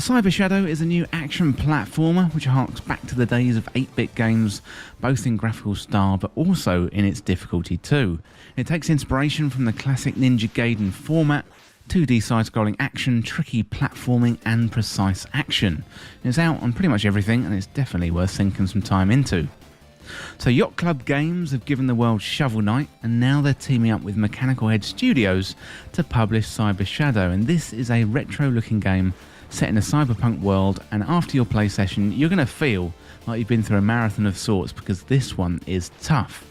So Cyber Shadow is a new action platformer which harks back to the days of 8-bit games, both in graphical style but also in its difficulty too. It takes inspiration from the classic Ninja Gaiden format, 2D side-scrolling action, tricky platforming and precise action. It's out on pretty much everything and it's definitely worth sinking some time into. So Yacht Club Games have given the world Shovel Knight and now they're teaming up with Mechanical Head Studios to publish Cyber Shadow, and this is a retro-looking game set in a cyberpunk world, and after your play session you're going to feel like you've been through a marathon of sorts because this one is tough.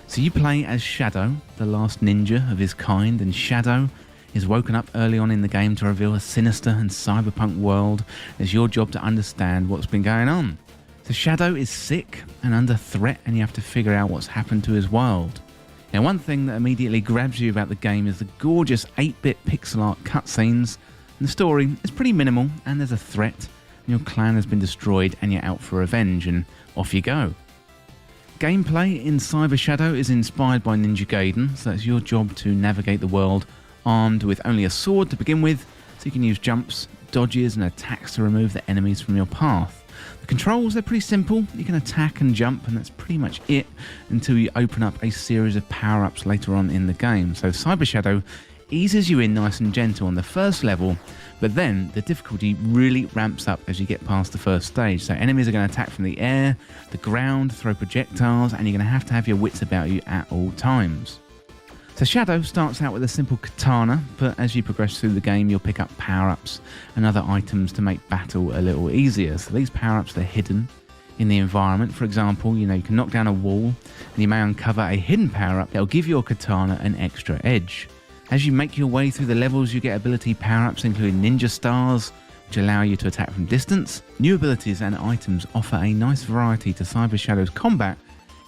So you play as Shadow, the last ninja of his kind, and Shadow is woken up early on in the game to reveal a sinister and cyberpunk world. It's your job to understand what's been going on. So Shadow is sick and under threat and you have to figure out what's happened to his world. Now one thing that immediately grabs you about the game is the gorgeous 8-bit pixel art cutscenes. And the story is pretty minimal and there's a threat and your clan has been destroyed and you're out for revenge and off you go. Gameplay in Cyber Shadow is inspired by Ninja Gaiden, so it's your job to navigate the world armed with only a sword to begin with, so you can use jumps, dodges and attacks to remove the enemies from your path. The controls, they're pretty simple. You can attack and jump and that's pretty much it until you open up a series of power-ups later on in the game. So Cyber Shadow eases you in nice and gentle on the first level, but then the difficulty really ramps up as you get past the first stage. So enemies are going to attack from the air, the ground, throw projectiles, and you're going to have your wits about you at all times. So Shadow starts out with a simple katana, but as you progress through the game you'll pick up power-ups and other items to make battle a little easier. So these power-ups, they're hidden in the environment. For example, you can knock down a wall and you may uncover a hidden power-up that will give your katana an extra edge. As you make your way through the levels you get ability power-ups including ninja stars, which allow you to attack from distance. New abilities and items offer a nice variety to Cyber Shadow's combat,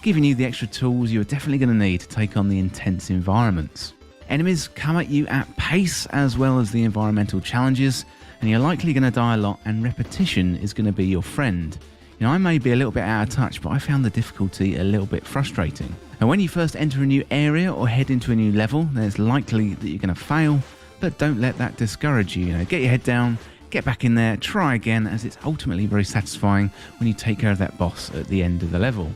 giving you the extra tools you're definitely going to need to take on the intense environments. Enemies come at you at pace as well as the environmental challenges, and you're likely going to die a lot and repetition is going to be your friend. I may be a little bit out of touch, but I found the difficulty a little bit frustrating. And when you first enter a new area or head into a new level, then it's likely that you're going to fail, but don't let that discourage you. Get your head down, get back in there, try again, as it's ultimately very satisfying when you take care of that boss at the end of the level.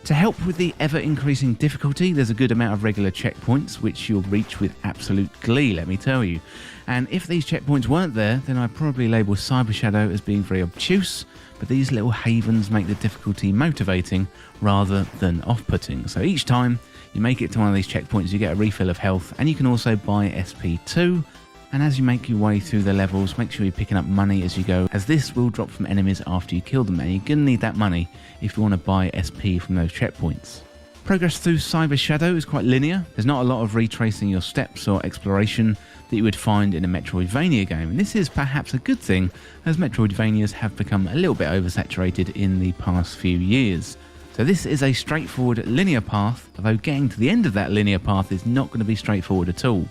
To help with the ever-increasing difficulty, there's a good amount of regular checkpoints, which you'll reach with absolute glee, let me tell you. And if these checkpoints weren't there, then I'd probably label Cyber Shadow as being very obtuse, but these little havens make the difficulty motivating rather than off-putting. So each time you make it to one of these checkpoints, you get a refill of health, and you can also buy SP2. And as you make your way through the levels, make sure you're picking up money as you go, as this will drop from enemies after you kill them, and you're going to need that money if you want to buy SP from those checkpoints. Progress through Cyber Shadow is quite linear. There's not a lot of retracing your steps or exploration that you would find in a Metroidvania game, and this is perhaps a good thing, as Metroidvanias have become a little bit oversaturated in the past few years. So this is a straightforward linear path, although getting to the end of that linear path is not going to be straightforward at all.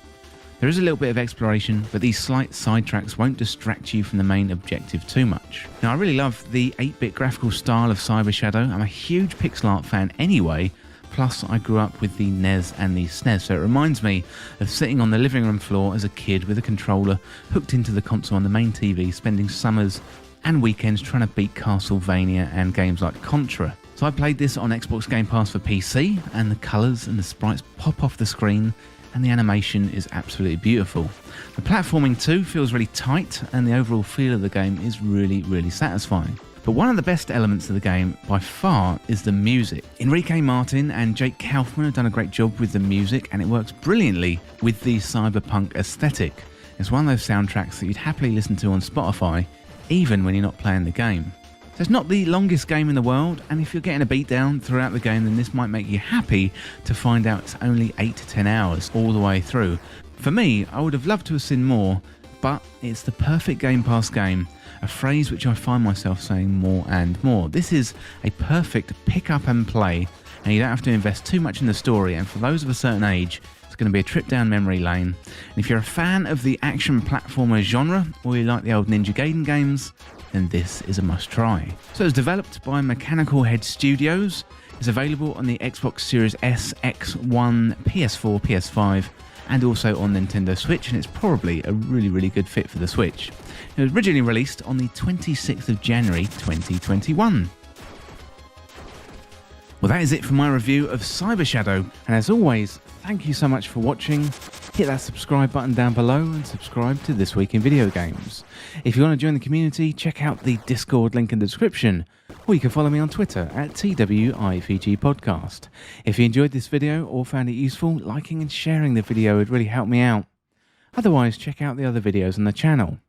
There is a little bit of exploration, but these slight sidetracks won't distract you from the main objective too much. Now, I really love the 8-bit graphical style of Cyber Shadow. I'm a huge pixel art fan anyway, plus I grew up with the NES and the SNES, so it reminds me of sitting on the living room floor as a kid with a controller hooked into the console on the main TV, spending summers and weekends trying to beat Castlevania and games like Contra. So I played this on Xbox Game Pass for PC, and the colours and the sprites pop off the screen, and the animation is absolutely beautiful. The platforming too feels really tight, and the overall feel of the game is really, really satisfying. But one of the best elements of the game by far is the music. Enrique Martin and Jake Kaufman have done a great job with the music, and it works brilliantly with the cyberpunk aesthetic. It's one of those soundtracks that you'd happily listen to on Spotify, even when you're not playing the game. So it's not the longest game in the world, and if you're getting a beatdown throughout the game, then this might make you happy to find out it's only 8 to 10 hours all the way through. For me, I would have loved to have seen more, but it's the perfect Game Pass game, a phrase which I find myself saying more and more. This is a perfect pick up and play, and you don't have to invest too much in the story, and for those of a certain age, it's going to be a trip down memory lane. And if you're a fan of the action platformer genre, or you like the old Ninja Gaiden games, then this is a must-try. So it's developed by Mechanical Head Studios. It's available on the Xbox Series S, X1, PS4, PS5, and also on Nintendo Switch, and it's probably a really, really good fit for the Switch. It was originally released on the 26th of January 2021. Well, that is it for my review of Cyber Shadow, and as always, thank you so much for watching. Hit that subscribe button down below and subscribe to This Week in Video Games. If you want to join the community, check out the Discord link in the description, or you can follow me on Twitter at TWIVG Podcast. If you enjoyed this video or found it useful, liking and sharing the video would really help me out. Otherwise, check out the other videos on the channel.